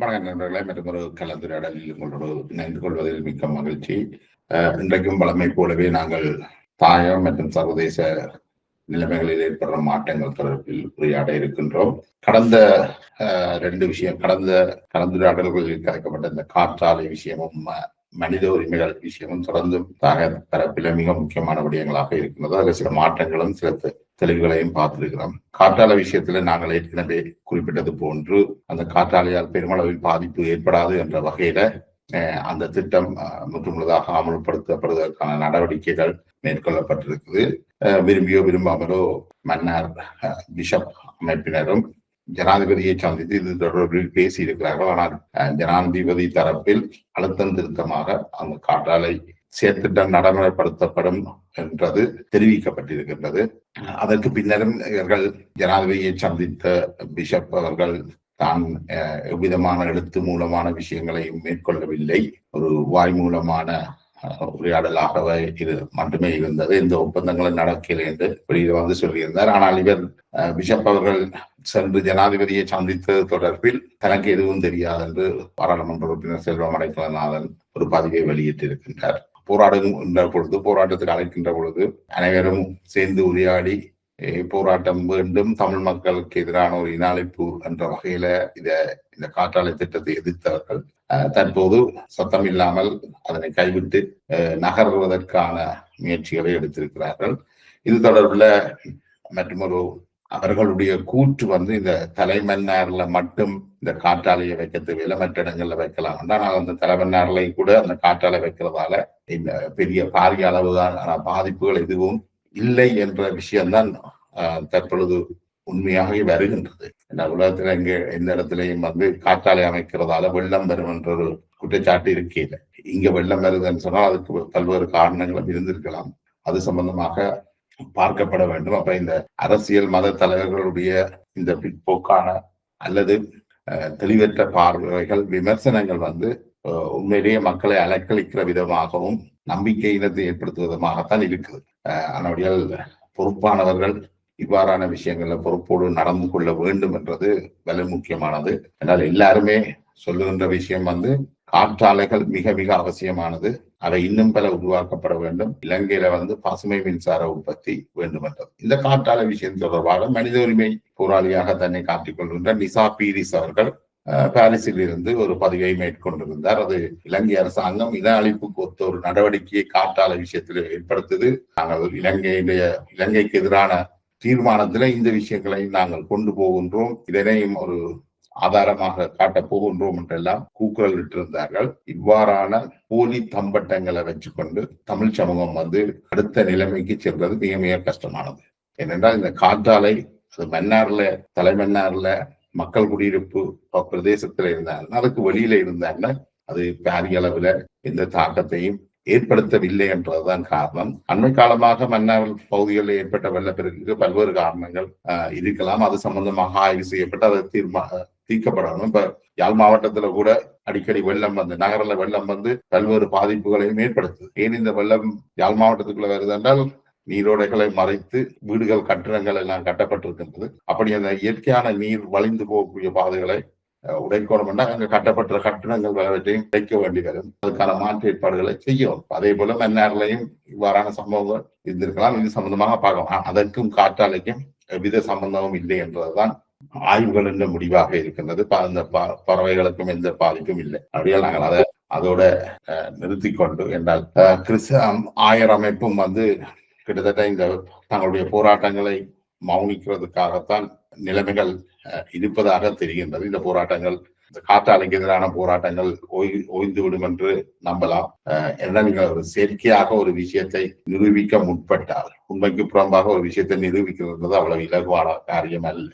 வணக்கம் நண்பர்களே, மற்றும் ஒரு கலந்துரையாடலில் உங்களோடு இணைந்து கொள்வதில் மிக்க மகிழ்ச்சி. இன்றைக்கும் வழமை போலவே நாங்கள் தாயம் மற்றும் சர்வதேச நிலைமைகளில் ஏற்படுற மாற்றங்கள் தொடர்பில் உரையாட இருக்கின்றோம். கடந்த கடந்த கலந்துரையாடல்களில் கலைக்கப்பட்ட இந்த காற்றாலை விஷயமும் மனித உரிமைகள் விஷயமும் தொடர்ந்து தரப்பில மிக முக்கியமான விடயங்களாக இருக்கின்றது. அதில் சில மாற்றங்களும் சில தெளிவுகளையும் பார்த்திருக்கிறோம். காற்றாலை விஷயத்துல நாங்கள் ஏற்கனவே குறிப்பிட்டது போன்று அந்த காற்றாலையால் பெருமளவில் பாதிப்பு ஏற்படாது என்ற வகையில அந்த திட்டம் முற்றுமுழுதாக அமல்படுத்தப்படுவதற்கான நடவடிக்கைகள் மேற்கொள்ளப்பட்டிருக்குது. விரும்பியோ விரும்பாமலோ மன்னார் பிஷப் அமைப்பினரும் ஜனாதிபதியை சந்தித்து இது தொடர்பில் பேசியிருக்கிறார்கள். ஆனால் ஜனாதிபதி தரப்பில் அழுத்தம் திருத்தமாக அந்த காற்றாலை செயற்திட்டம் நடைமுறைப்படுத்தப்படும் என்றது தெரிவிக்கப்பட்டிருக்கின்றது. அதற்கு பின்னரும் இவர்கள் ஜனாதிபதியை சந்தித்த பிஷப் அவர்கள் தான் எவ்விதமான எழுத்து மூலமான விஷயங்களை மேற்கொள்ளவில்லை, ஒரு வாய் மூலமான உரையாடலாகவே இது மட்டுமே இருந்தது. இந்த ஒப்பந்தங்களும் நடக்கலை என்று வெளியில் வந்து சொல்லியிருந்தார். ஆனால் இவர் பிஷப் அவர்கள் சென்று ஜனாதிபதியை சந்தித்தது தொடர்பில் தனக்கு எதுவும் தெரியாது என்று பாராளுமன்ற உறுப்பினர் செல்வம் அடைக்கலநாதன் ஒரு பதிவை வெளியிட்டிருக்கின்றார். போராடுகின்ற பொழுது, போராட்டத்துக்கு அழைக்கின்ற பொழுது அனைவரும் சேர்ந்து உரையாடி போராட்டம் வேண்டும், தமிழ் மக்களுக்கு எதிரான ஒரு இனஅழிப்பு என்ற வகையில இந்த காற்றாலை திட்டத்தை எதிர்த்தவர்கள் தற்போது சத்தம் இல்லாமல் அதனை கைவிட்டு நகர்வதற்கான முயற்சிகளை எடுத்திருக்கிறார்கள். இது தொடர்பில் மற்றொரு அவர்களுடைய கூற்று வந்து இந்த தலைமன்னார்ல மட்டும் இந்த காற்றாலையை வைக்க தேவையில்லை, மற்ற இடங்கள்ல வைக்கலாம். ஆனால் அந்த தலைமன்னார்லையும் கூட அந்த காற்றாலை வைக்கிறதால இந்த பெரிய பாரிய அளவுதான் பாதிப்புகள் எதுவும் இல்லை என்ற விஷயம்தான் தற்பொழுது உண்மையாகவே வருகின்றது. உலகத்துல எந்த இடத்துலையும் வந்து காற்றாலை அமைக்கிறதால வெள்ளம் வரும் என்ற ஒரு குற்றச்சாட்டு இருக்கையில இங்க வெள்ளம் வருதுன்னு சொன்னால் அதுக்கு பல்வேறு காரணங்களும் இருந்திருக்கலாம். அது சம்பந்தமாக பார்க்கப்பட வேண்டும். அப்ப இந்த அரசியல் மத தலைவர்களுடைய இந்த பிற்போக்கான அல்லது தெளிவற்ற பார்வைகள், விமர்சனங்கள் வந்து உண்மையிலேயே மக்களை அலக்களிக்கிற விதமாகவும் நம்பிக்கை இனத்தை ஏற்படுத்தும் விதமாகத்தான் இருக்குது. ஆனால் பொறுப்பானவர்கள் இவ்வாறான விஷயங்கள்ல பொறுப்போடு நடந்து கொள்ள வேண்டும் என்றது விலை முக்கியமானது. என்றால் எல்லாருமே சொல்லுகின்ற விஷயம் வந்து காற்றாலைகள் மிக மிக அவசியமானது, அவை இன்னும் பல உருவாக்கப்பட வேண்டும். இலங்கையில வந்து பசுமை மின்சார உற்பத்தி வேண்டும் என்றது. இந்த காற்றாலை விஷயம் தொடர்பாக மனித உரிமை போராளியாக தன்னை காட்டிக் கொள்கின்ற நிசா பீரிஸ் அவர்கள் பாரிஸில் இருந்து ஒரு பதிவை மேற்கொண்டிருந்தார். அது இலங்கை அரசாங்கம் இன அழிப்புக்கு ஒத்த ஒரு நடவடிக்கையை காற்றாலை விஷயத்தில் ஏற்படுத்துது, நாங்கள் இலங்கைக்கு எதிரான தீர்மானத்துல இந்த விஷயங்களை நாங்கள் கொண்டு போகின்றோம், இதனையும் ஒரு ஆதாரமாக காட்டப் போகின்றோம் என்றெல்லாம் கூக்குரல் இட்டிருந்தார்கள். இவ்வாறான போலி தம்பட்டங்களை வச்சுக்கொண்டு தமிழ் சமூகம் வந்து அடுத்த நிலைமைக்கு செல்வது மிக மிக கஷ்டமானது. ஏனென்றால் இந்த காற்றாலை அது மன்னார்ல தலைமன்னார்ல மக்கள் குடியிருப்பு பிரதேசத்துல இருந்தாங்க, அதுக்கு வெளியில இருந்தாங்க, அது பாரிய அளவுல எந்த தாக்கத்தையும் ஏற்படுத்தவில்லை என்றதுதான் காரணம். அண்மை காலமாக மன்னார் பகுதிகளில் ஏற்பட்ட வெள்ளப்பெருக்குக்கு பல்வேறு காரணங்கள் இருக்கலாம். அது சம்பந்தமாக ஆய்வு செய்யப்பட்டு அதை தீர்க்கப்படணும். இப்ப யாழ் மாவட்டத்துல கூட அடிக்கடி வெள்ளம் வந்து நகரில் வெள்ளம் வந்து பல்வேறு பாதிப்புகளையும் ஏற்படுத்துது. ஏன் இந்த வெள்ளம் யாழ் மாவட்டத்துக்குள்ள வருது என்றால் நீரோடைகளை மறைத்து வீடுகள் கட்டிடங்கள் எல்லாம் கட்டப்பட்டிருக்கின்றது. அப்படி அந்த இயற்கையான நீர் வழிந்து போகக்கூடிய பாதைகளை உடைக்கணும் என்றால் அங்க கட்டப்பட்ட கட்டிடங்கள் பலவற்றையும் கிடைக்க வேண்டி வரும். அதுக்கான மாற்று ஏற்பாடுகளை செய்யும். அதே போல மன்னார்லையும் இவ்வாறான சம்பவங்கள் இருந்திருக்கலாம். இது சம்பந்தமாக பார்க்கலாம். அதற்கும் காற்றாலைக்கும் எவ்வித சம்பந்தமும் இல்லை என்பதுதான் ஆய்வுகள் என்ற முடிவாக இருக்கின்றது. அந்த பறவைகளுக்கும் எந்த பாதிப்பும் இல்லை. அப்படியே நாங்கள் அதோட நிறுத்தி கொண்டு என்றால் ஆயர் அமைப்பும் வந்து கிட்டத்தட்ட இந்த தங்களுடைய போராட்டங்களை மௌனிக்கிறதுக்காகத்தான் நிலைமைகள் இருப்பதாக தெரிகின்றது. இந்த போராட்டங்கள், இந்த காற்றாலைக்கு எதிரான போராட்டங்கள் ஓய்ந்து விடும் என்று நம்பலாம். என்ன நீங்கள் ஒரு செயற்கையாக ஒரு விஷயத்தை நிரூபிக்க முற்பட்டால், உண்மைக்கு புறம்பாக ஒரு விஷயத்தை நிரூபிக்கிறது அவ்வளவு இலகுவான காரியம் அல்ல.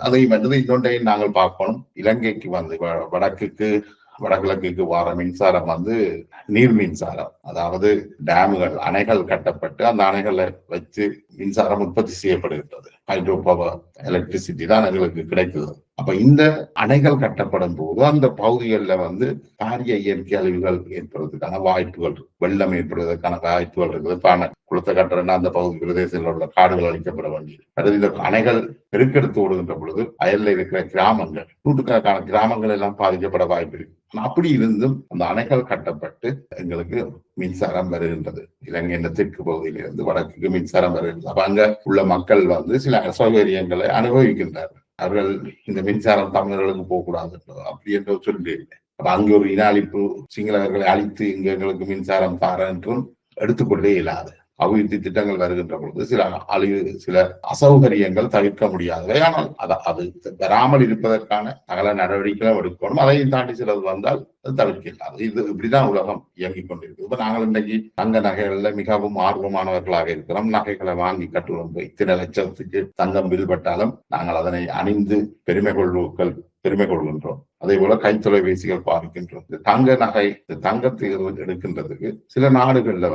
அதையும் வந்து இன்னொன்றையும் நாங்கள் பார்க்கணும். இலங்கைக்கு வந்து வடகிழக்குக்கு வர மின்சாரம் வந்து நீர் மின்சாரம், அதாவது டேமுகள், அணைகள் கட்டப்பட்டு அந்த அணைகளை வச்சு மின்சாரம் உற்பத்தி செய்யப்படுகின்றது. ஹைட்ரோ பவர் எலக்ட்ரிசிட்டி தான் எங்களுக்கு கிடைக்குது. அப்ப இந்த அணைகள் கட்டப்படும் போது அந்த பகுதிகளில் பாரிய இயற்கை அழிவுகள் ஏற்படுறதுக்கான வாய்ப்புகள், வெள்ளம் ஏற்படுவதற்கான வாய்ப்புகள் இருக்குது. குளத்தை கட்டுறதுன்னா அந்த பகுதி பிரதேசத்தில் உள்ள காடுகள் அழிக்கப்பட வேண்டியது. அடுத்து இந்த அணைகள் பெருக்கெடுத்து ஓடுகின்ற பொழுது அயல்ல இருக்கிற கிராமங்கள், நூற்றுக்கணக்கான கிராமங்கள் எல்லாம் பாதிக்கப்பட வாய்ப்பு இருக்கு. அப்படி இருந்தும் அந்த அணைகள் கட்டப்பட்டு எங்களுக்கு மின்சாரம் வருகின்றது. இலங்கையின் தெற்கு பகுதியிலிருந்து வடக்குக்கு மின்சாரம் வருகின்றது. அப்ப அங்க உள்ள மக்கள் சில அசௌகரியங்களை அனுபவிக்கின்றார்கள். அவர்கள் இந்த மின்சாரம் தமிழர்களுக்கு போகக்கூடாது அப்படி என்ற சொல்லி இல்லை. அப்ப அங்கே ஒரு இன அழிப்பு, சிங்களவர்களை அழித்து இங்க எங்களுக்கு மின்சாரம் தார என்றும் எடுத்துக்கொண்டே இல்லாது அபிவிருத்தி திட்டங்கள் வருகின்ற பொழுது சில அசௌகரியங்கள் தவிர்க்க முடியாதவை. ஆனால் அது வராமல் இருப்பதற்கான சகல நடவடிக்கைகளும் எடுக்கணும். அதையும் தாண்டி சிலது வந்தால் அது தவிர்க்கலாம். இது இப்படிதான் உலகம் இயங்கிக் கொண்டிருக்கு. இப்ப நாங்கள் இன்றைக்கு தங்க நகைகள்ல மிகவும் ஆர்வமானவர்களாக இருக்கிறோம். நகைகளை வாங்கி கட்டுவோம். இத்தனை லட்சத்துக்கு தங்கம் வில்பட்டாலும் நாங்கள் அதனை அணிந்து பெருமை கொள்கின்றோம். அதே போல கைத்தொலைபேசிகள் பாவிக்கின்றோம். தங்க நகை, தங்கத்தை எடுக்கின்றதுக்கு சில நாடுகள்ல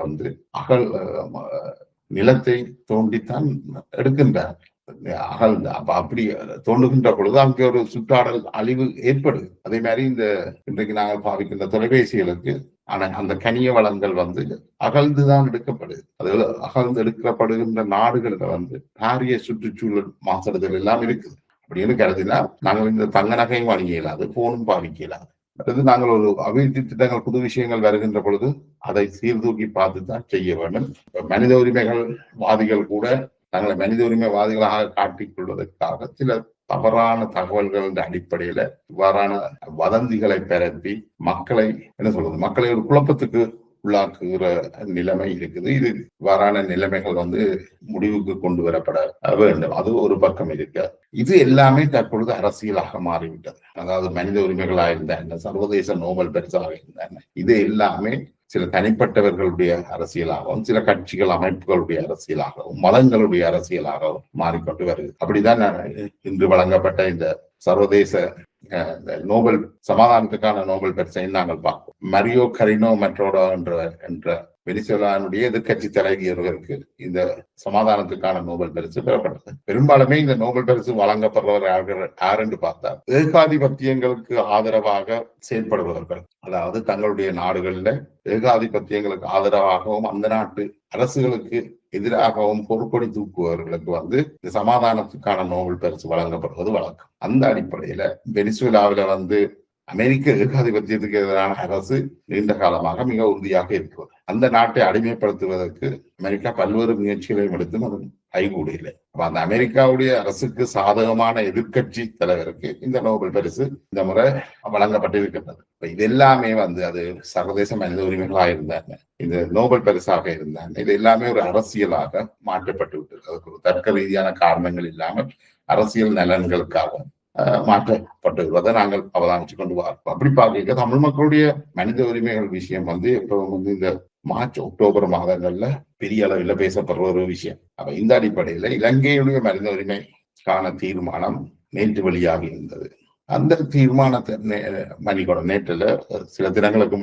நிலத்தை தோண்டித்தான் எடுக்கின்றார். அப்படி தோண்டுகின்ற பொழுது அங்கே ஒரு சுற்றாடல் அழிவு ஏற்படுது. அதே மாதிரி இன்றைக்கு நாங்கள் பாவிக்கின்ற தொலைபேசிகளுக்கு அந்த கனிய வளங்கள் அகழ்ந்துதான் எடுக்கப்படுது. அது அகழ்ந்து எடுக்கப்படுகின்ற நாடுகள்ல பாரிய சுற்றுச்சூழல் மாசடைதல் எல்லாம் இருக்குது. அப்படின்னு கருதினா நாங்கள் இந்த தங்க நகையும் வாங்க இயலாது, போனும் பாவிக்க இயலாது. அடுத்து நாங்கள் ஒரு அபிவிருத்தி திட்டங்கள், புது விஷயங்கள் வருகின்ற பொழுது அதை சீர்தூக்கி பார்த்துதான் செய்ய வேண்டும். மனித உரிமைகள் வாதிகள் கூட தங்களை மனித உரிமை வாதிகளாக காட்டிக் கொள்வதற்காக சில தவறான தகவல்கள் அடிப்படையில இவ்வாறான வதந்திகளை பரப்பி மக்களை மக்களை ஒரு குழப்பத்துக்கு உள்ளாக்குகிற நிலைமை இருக்குது. இது இவ்வாறான நிலைமைகள் முடிவுக்கு கொண்டு வரப்பட வேண்டும். அது ஒரு பக்கம் இருக்க. இது எல்லாமே தற்பொழுது அரசியலாக மாறிவிட்டது. அதாவது மனித உரிமைகளாக இருந்த சர்வதேச நோபல் பரிசாக இருந்த இது எல்லாமே சில தனிப்பட்டவர்களுடைய அரசியலாகவும், சில கட்சிகள் அமைப்புகளுடைய அரசியலாகவும், மதங்களுடைய அரசியலாகவும் மாறிக்கொண்டு வருது. அப்படிதான் இன்று வழங்கப்பட்ட இந்த சர்வதேச நோபல் சமாதானத்துக்கான நோபல் பரிசை நாங்கள் பார்ப்போம். மரியோ கரினோ மெட்ரோடோ என்ற வெனிசுவேலாவுடைய எதிர்கட்சி தலைவர்களுக்கு இந்த சமாதானத்துக்கான நோபல் பரிசு பெறப்பட்டது. பெரும்பாலுமே இந்த நோபல் பரிசு வழங்கப்படுறவர் யார் என்று பார்த்தால் ஏகாதிபத்தியங்களுக்கு ஆதரவாக செயல்படுபவர்கள். அதாவது தங்களுடைய நாடுகளில் ஏகாதிபத்தியங்களுக்கு ஆதரவாகவும் அந்த நாட்டு அரசுகளுக்கு எதிராகவும் பொறுப்பொடி தூக்குவவர்களுக்கு இந்த சமாதானத்துக்கான நோபல் பரிசு வழங்கப்படுவது வழக்கம். அந்த அடிப்படையில வெனிசுவேலாவில அமெரிக்க ஏகாதிபத்தியத்துக்கு எதிரான அரசு நீண்ட காலமாக மிக உறுதியாக இருக்கிறது. அந்த நாட்டை அடிமைப்படுத்துவதற்கு அமெரிக்கா பல்வேறு முயற்சிகளையும் எடுத்தும் அது கைகூட இல்லை. அந்த அமெரிக்காவுடைய அரசுக்கு சாதகமான எதிர்கட்சி தலைவருக்கு இந்த நோபல் பரிசு இந்த முறை வழங்கப்பட்டிருக்கின்றது. இது எல்லாமே அது சர்வதேச மனித உரிமைகளாக இருந்தாங்க, இந்த நோபல் பரிசாக இருந்தாங்க, இது எல்லாமே ஒரு அரசியலாக மாற்றப்பட்டு விட்டது. அதுக்கு ஒரு தர்க்க ரீதியான காரணங்கள் இல்லாமல் அரசியல் நலன்களுக்காக மாற்றப்பட்டு வருவதை நாங்கள் அவதானிச்சு கொண்டு பார்ப்போம். அப்படி பார்க்க தமிழ் மக்களுடைய மனித உரிமைகள் விஷயம் இப்போ இந்த மார்ச் அக்டோபர் மாதங்கள்ல பெரிய அளவில் பேசப்படுற ஒரு விஷயம். அப்ப இந்த அடிப்படையில இலங்கையுடைய மனித உரிமைக்கான தீர்மானம் நேற்று வெளியாகி இருந்தது. அந்த தீர்மானத்தை நேற்றுல சில தினங்களுக்கு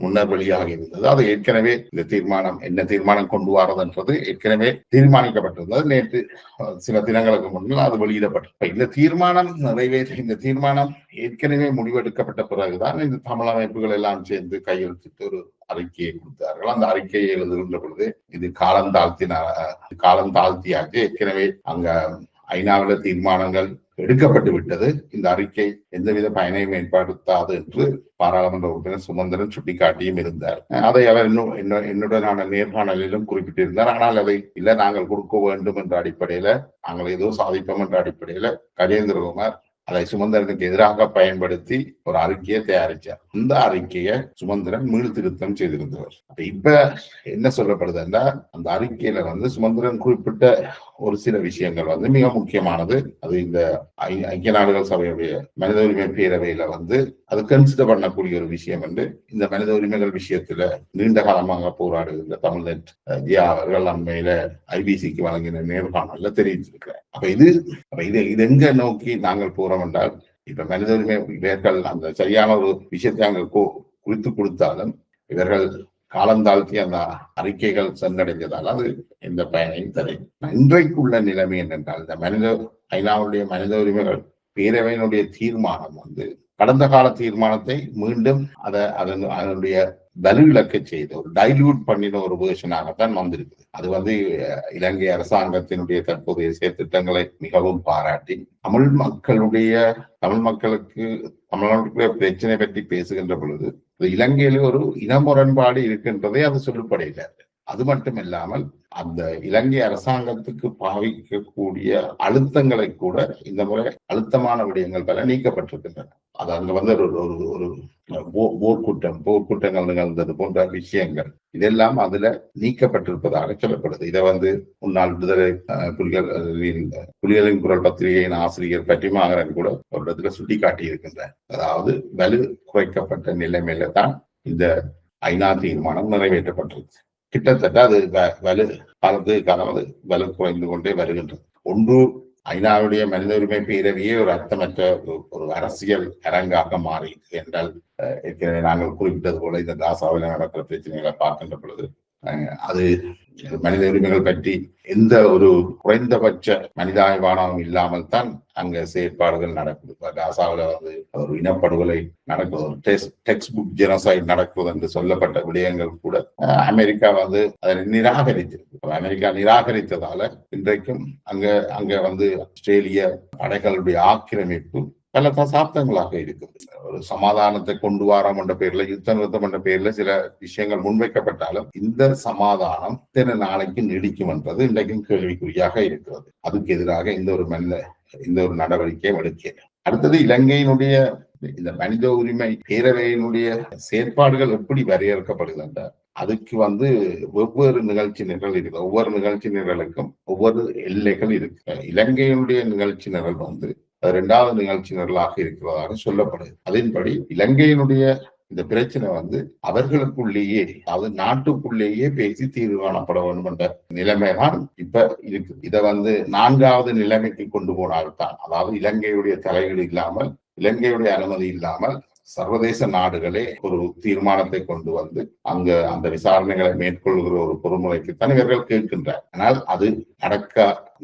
முன்னர் வெளியாகி இருந்தது. அது ஏற்கனவே இந்த தீர்மானம் என்ன தீர்மானம் கொண்டு வரதுன்றது ஏற்கனவே தீர்மானிக்கப்பட்டிருந்தது. நேற்று சில தினங்களுக்கு முன்னால் அது வெளியிடப்பட்டது. இந்த தீர்மானம் இந்த தீர்மானம் ஏற்கனவே முடிவெடுக்கப்பட்ட பிறகுதான் இந்த தமிழ் அமைப்புகள் எல்லாம் சேர்ந்து கையெழுத்திட்டு ஒரு அறிக்கையை கொடுத்தார்கள். அந்த அறிக்கையை எழுதுகின்ற பொழுது இது காலம் தாழ்த்தியாச்சு, ஏற்கனவே அங்க ஐநாவில தீர்மானங்கள் எடுக்கப்பட்டு விட்டது, இந்த அறிக்கை எந்தவித பயனையும் ஏற்படுத்தாது என்று பாராளுமன்ற உறுப்பினர் சுமந்திரன் சுட்டிக்காட்டியும் இருந்தார். அதை அவர் என்னுடனான நேர்காணலிலும் குறிப்பிட்டிருந்தார். ஆனால் அதை இல்லை, நாங்கள் கொடுக்க வேண்டும் என்ற அடிப்படையில, நாங்கள் ஏதோ சாதிப்போம் என்ற அடிப்படையில கஜேந்திரகுமார் அதை சுமந்திரனுக்கு எதிராக பயன்படுத்தி ஒரு அறிக்கையை தயாரிச்சார். அந்த அறிக்கையை சுமந்திரன் மீள் திருத்தம் செய்திருந்தவர். இப்ப என்ன சொல்லப்படுதுன்னா, அந்த அறிக்கையில சுமந்திரன் குறிப்பிட்ட ஒரு சில விஷயங்கள் மிக முக்கியமானது. அது இந்த ஐக்கிய நாடுகள் சபையுடைய மனித உரிமை பேரவையில அது கன்சிடர் பண்ணக்கூடிய ஒரு விஷயம் என்று இந்த மனித உரிமைகள் விஷயத்துல நீண்ட காலமாக போராடுகின்ற தமிழ்நெட் ஜியா அவர்கள் அண்மையில IBCக்கு வழங்கின நேர்காணல்ல தெரிவித்திருக்கிறார். இது எங்க நோக்கி நாங்கள் போறோம் என்றால், இப்ப மனித உரிமை இவர்கள் அந்த சரியான ஒரு விஷயத்தை நாங்கள் குறித்து கொடுத்தாலும் இவர்கள் காலந்தாழ்த்தி அந்த அறிக்கைகள் சென்றடைந்ததால் அது எந்த பயனையும் தரும். இன்றைக்குள்ள நிலைமை என்னென்றால், இந்த ஐநாவுடைய மனித உரிமைகள் பேரவையினுடைய தீர்மானம் வந்து கடந்த கால தீர்மானத்தை மீண்டும் அதனுடைய வலுவிழக்க செய்த ஒரு டைல்யூட் பண்ணின ஒரு வேர்ஷனாகத்தான் வந்திருக்குது. அது வந்து இலங்கை அரசாங்கத்தினுடைய தற்போதைய செயற்திட்டங்களை மிகவும் பாராட்டி தமிழ் மக்களுக்கு தமிழ்நாட்டுடைய பிரச்சனை பற்றி பேசுகின்ற பொழுது இலங்கையில ஒரு இன முரண்பாடு இருக்கின்றதே அது சொல்லப்படையில. அது மட்டும் இல்லாமல் அந்த இலங்கை அரசாங்கத்துக்கு பாவிக்கக்கூடிய அழுத்தங்களை கூட இந்த முறை அழுத்தமான விடயங்கள் பல நீக்கப்பட்டிருக்கின்றன. அது அங்க வந்து ஒரு போர்க்குற்றங்கள் நிகழ்ந்தது போன்ற விஷயங்கள் இதெல்லாம் அதுல நீக்கப்பட்டிருப்பதாக சொல்லப்படுது. இதை வந்து முன்னாள் விடுதலை புலிகளின் குரல் பத்திரிகையின் ஆசிரியர் பற்றிமாகரன் கூட ஒரு இடத்துல சுட்டி காட்டி இருக்கின்றார். அதாவது வலு குறைக்கப்பட்ட நிலைமையில தான் இந்த ஐநா தீர்மானம் நிறைவேற்றப்பட்டிருக்கு. கிட்டத்தட்ட அது வலு குறைந்து கொண்டே வருகின்றது. ஒன்று ஐநாவுடைய மனித உரிமை பேரவையே ஒரு அர்த்தமற்ற ஒரு அரசியல் அரங்காக மாறி என்றால் நாங்கள் குறிப்பிட்டது போல இந்த காசாவில் நடக்கிற பிரச்சனைகளை பார்க்கின்ற பொழுது அது மனித உரிமைகள் பற்றி எந்த ஒரு குறைந்தபட்ச மனிதாபிமானமும் இல்லாமல் தான் அங்க செயற்பாடுகள் நடக்குது. காசாவில் வந்து ஒரு இனப்படுகொலை நடக்குது, ஒரு டெக்ஸ்ட் புக் ஜெனோசைட் நடக்குது என்று சொல்லப்பட்ட விடயங்கள் கூட அமெரிக்கா வந்து அதை நிராகரித்திருக்கு. அமெரிக்கா நிராகரித்ததால இன்றைக்கும் அங்க வந்து ஆஸ்திரேலிய படைகளுடைய ஆக்கிரமிப்பு பல தசாப்தங்களாக இருக்குது. ஒரு சமாதானத்தை கொண்டு வரோம் என்ற பேர்ல, யுத்த நிறுத்தம் என்ற பேர்ல சில விஷயங்கள் முன்வைக்கப்பட்டாலும் இந்த சமாதானம் இத்தனை நாளைக்கு நீடிக்கும் என்பது இன்றைக்கும் கேள்விக்குறியாக இருக்கிறது. அதுக்கு எதிராக இந்த ஒரு நடவடிக்கை எடுக்க. அடுத்தது இலங்கையினுடைய இந்த மனித உரிமை பேரவையினுடைய செயற்பாடுகள் எப்படி வரையறுக்கப்படுகின்றன, அதுக்கு வந்து வெவ்வேறு நிகழ்ச்சி நிரல் இருக்கு. ஒவ்வொரு நிகழ்ச்சி நிரலுக்கும் ஒவ்வொரு எல்லைகள் இருக்கு. இலங்கையினுடைய நிகழ்ச்சி நிரல் வந்து 2வது நிகழ்ச்சி நிரலாக இருக்கிறதாக சொல்லப்படுது. அதன்படி இலங்கையினுடைய இந்த பிரச்சனை வந்து அவர்களுக்குள்ளேயே, அதாவது நாட்டுக்குள்ளேயே பேசி தீர்வு காணப்பட வேண்டும் என்ற நிலைமைதான் இப்ப இருக்கு. இதை வந்து 4வது நிலைமைக்கு கொண்டு போனால்தான், அதாவது இலங்கையுடைய தலையீடு இல்லாமல், இலங்கையுடைய அனுமதி இல்லாமல் சர்வதேச நாடுகளே ஒரு தீர்மானத்தை கொண்டு வந்து அங்க அந்த விசாரணைகளை மேற்கொள்கிற ஒரு பொறுமுறைக்குத்தான் இவர்கள் கேட்கின்றனர். ஆனால் அது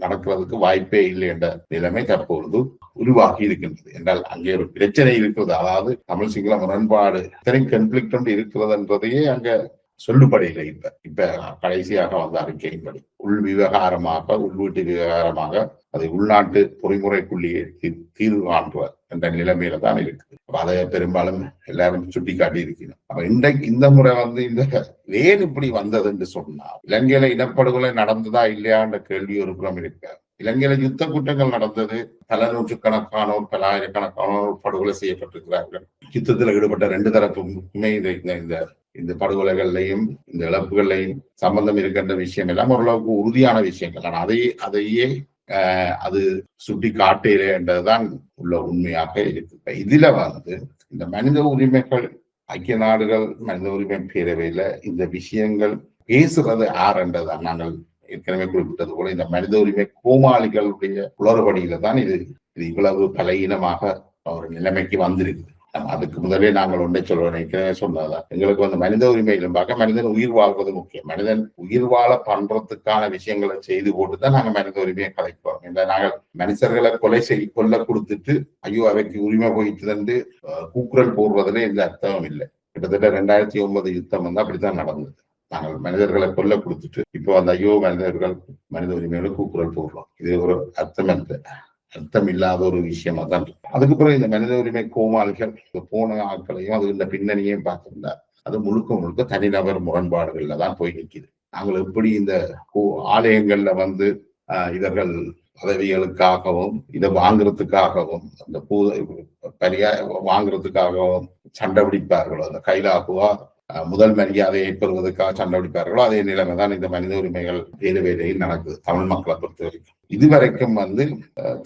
நடக்கிறதுக்கு வாய்ப்பே இல்லை என்ற நிலைமை தற்பொழுது உருவாகி இருக்கின்றது. என்றால் அங்கே ஒரு பிரச்சனை இருக்கிறது. அதாவது தமிழ் சிங்கள முரண்பாடு கன்ஃபிளிக்ட் ஒன்று இருக்கிறது என்பதையே அங்க சொல்லுபடையில இப்ப கடைசியாக வந்த அறிக்கையின்படி உள்வீட்டு விவகாரமாக அதை உள்நாட்டு பொறிமுறைக்குள்ளேயே தீர்வு காண்பவர் என்ற நிலைமையில தான் இருக்குது. அதை பெரும்பாலும் எல்லாரும் சுட்டி காட்டி இருக்கிறோம். அப்ப இன்றைக்கு இந்த முறை வந்து இந்த ஏன் இப்படி வந்தது என்று சொன்னால், இலங்கையில இனப்படுகொலை நடந்ததா இல்லையான்ற கேள்வி ஒரு புறம் இருக்க. இலங்கையில யுத்த குற்றங்கள் நடந்தது, பல நூற்றுக்கணக்கானோர் பல ஆயிரக்கணக்கானோர் படுகொலை செய்யப்பட்டிருக்கிறார்கள். யுத்தத்தில் ஈடுபட்ட 2 தரப்புமே இந்த படுகொலைகள்லையும் இந்த இழப்புகள்லையும் சம்பந்தம் இருக்கின்ற விஷயம் எல்லாம் ஓரளவுக்கு உறுதியான விஷயங்கள். ஆனால் அதையே அது சுட்டி காட்டல என்றதுதான் உள்ள உண்மையாக இருக்கு. இதுல வந்து இந்த மனித உரிமைகள் ஐக்கிய நாடுகள் மனித உரிமை பேரவையில இந்த விஷயங்கள் பேசுறது யார் என்றதான் நாங்கள் ஏற்கனவே குறிப்பிட்டது போல இந்த மனித உரிமை கோமாளிகளுடைய குளறுபடியில தான் இது இவ்வளவு பலகீனமாக ஒரு நிலைமைக்கு வந்திருக்கு. அதுக்கு முதலே நாங்கள் ஒன்றை சொல்றோம், சொன்னதான் எங்களுக்கு வந்து மனித உரிமையிலும் பார்க்க மனிதன் உயிர் வாழ்வது முக்கியம். மனிதன் உயிர் வாழ பண்றதுக்கான விஷயங்களை செய்து போட்டுதான் நாங்க மனித உரிமையை கலைக்கிறோம். இந்த நாங்கள் மனுஷர்களை கொல்ல கொடுத்துட்டு ஐயோ அவைக்கு உரிமை போயிட்டு கூக்குரல் போடுறதுல எந்த அர்த்தமும் இல்லை. கிட்டத்தட்ட 2009 யுத்தம் வந்து அப்படித்தான் நடந்தது. நாங்கள் மனிதர்களை கொல்ல கொடுத்துட்டு இப்போ அந்த ஐயோ மனித உரிமையோட கூக்குரல் போடுறோம். இது ஒரு அர்த்தம் இல்லாத ஒரு விஷயமா தான் இருக்கு. அதுக்கு பிறகு இந்த மனித உரிமை கோமாளிகள் போன ஆட்களையும் அது இந்த பின்னணியையும் பார்த்திருந்தா அது முழுக்க தனிநபர் முரண்பாடுகள்ல தான் போய் நிற்கிது. நாங்கள் எப்படி இந்த ஆலயங்கள்ல வந்து இவர்கள் பதவிகளுக்காகவும் இதை வாங்குறதுக்காகவும் அந்த வாங்குறதுக்காகவும் சண்டை பிடிப்பார்களோ, அந்த கைலாகுவா முதல் மரியாதையை பெறுவதற்காக சண்டை பிடிப்பார்களோ, அதே நிலைமை தான் இந்த மனித உரிமைகள் பேரவையில் நடக்குது தமிழ் மக்களை பொறுத்த வரைக்கும். இதுவரைக்கும் வந்து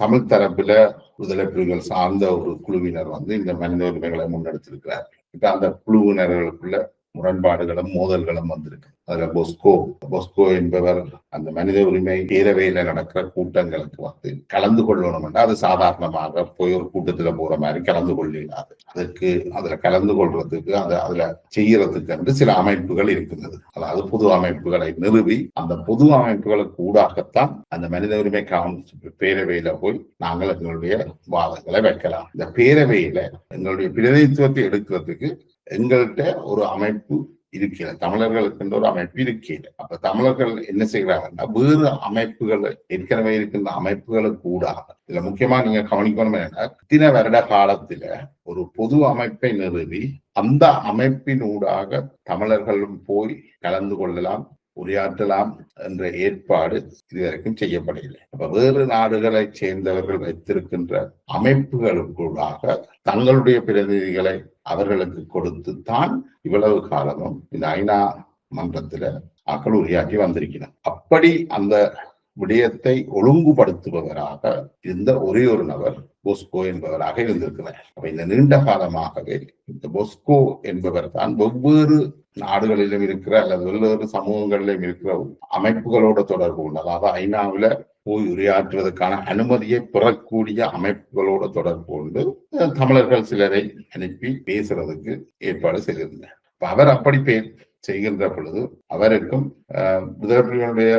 தமிழ் தரப்புல விடுதலை புலிகள் சார்ந்த ஒரு குழுவினர் வந்து இந்த மனித உரிமைகளை முன்னெடுத்திருக்கிறார். இப்ப அந்த குழுவினர்களுக்குள்ள முரண்பாடுகளும் மோதல்களும் வந்திருக்கு. அதுல பொஸ்கோ என்பவர் அந்த மனித உரிமை பேரவையில நடக்கிற கூட்டங்களுக்கு வந்து கலந்து கொள்ளணும். அது சாதாரணமாக போய் ஒரு கூட்டத்துல போற மாதிரி கலந்து கொள்ளாது. அதுல கலந்து கொள்றதுக்கு அதுல செய்யறதுக்கு என்று சில அமைப்புகள் இருக்கின்றது. அதாவது பொது அமைப்புகளை நிறுவி அந்த பொது அமைப்புகளுக்கு ஊடாகத்தான் அந்த மனித உரிமை பேரவையில போய் நாங்கள் எங்களுடைய வாதங்களை வைக்கலாம். இந்த பேரவையில எங்களுடைய பிரதிநிதித்துவத்தை எடுக்கிறதுக்கு எங்கள்கிட்ட ஒரு அமைப்பு இருக்கிறது, தமிழர்களுக்கு ஒரு அமைப்பு இருக்கிறது. அப்ப தமிழர்கள் என்ன செய்கிறாங்கன்னா வேறு அமைப்புகள் ஏற்கனவே இருக்கின்ற அமைப்புகளுக்கு ஊடாக இதுல முக்கியமா நீங்க கவனிக்கணும் என்ன, இத்தனை வருட காலத்துல ஒரு பொது அமைப்பை நிறுவி அந்த அமைப்பின் ஊடாக தமிழர்களும் போய் கலந்து கொள்ளலாம், உரையாற்றலாம் என்ற ஏற்பாடு இதுவரைக்கும் செய்யப்படவில்லை. அப்ப வேறு நாடுகளை சேர்ந்தவர்கள் வைத்திருக்கின்ற அமைப்புகளுக்குள்ளாக தங்களுடைய பிரதிநிதிகளை அவர்களுக்கு கொடுத்துத்தான் இவ்வளவு காலமும் இந்த ஐநா மன்றத்துல மக்கள் உரையாற்றி வந்திருக்கிறார். அப்படி அந்த விடயத்தை ஒழுங்குபடுத்துபவராக இருந்த ஒரே ஒரு நபர் பொஸ்கோ என்பவராக இருந்திருக்கிறார். அப்ப இந்த நீண்ட காலமாகவே இந்த பொஸ்கோ என்பவர் தான் வெவ்வேறு நாடுகளிலும் இருக்கிற அல்லது வெவ்வேறு சமூகங்களிலும் இருக்கிற அமைப்புகளோட தொடர்பு உள்ள, அதாவது ஐநாவில போய் உரையாற்றுவதற்கான அனுமதியை பெறக்கூடிய அமைப்புகளோட தொடர்பு கொண்டு தமிழர்கள் சிலரை அனுப்பி பேசுறதுக்கு ஏற்பாடு செய்திருந்தார். அவர் அப்படி செய்கின்ற பொழுது அவருக்கும் விடுதலைப்புலிகளுடைய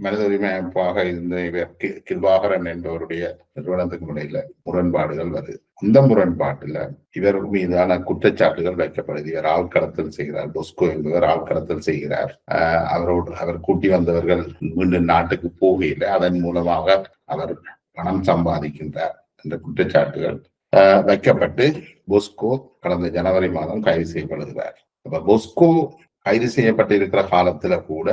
மனித உரிமை அமைப்பாக இருந்த இவர் கிருபாகரன் என்பவருடைய நிறுவனத்துக்கு இடையில முரண்பாடுகள் வருது. அந்த முரண்பாட்டுல இவர் மீதான குற்றச்சாட்டுகள் வைக்கப்படுது. இவர் ஆள்கடத்தல் செய்கிறார், பொஸ்கோ என்பவர் ஆள்கடத்தல் செய்கிறார், அவர் கூட்டி வந்தவர்கள் மீண்டும் நாட்டுக்கு போகையில அதன் மூலமாக அவர் பணம் சம்பாதிக்கின்றார் என்ற குற்றச்சாட்டுகள் வைக்கப்பட்டு பொஸ்கோ கடந்த ஜனவரி மாதம் கைது செய்யப்படுகிறார். அப்ப பொஸ்கோ கைது செய்யப்பட்டிருக்கிற காலத்துல கூட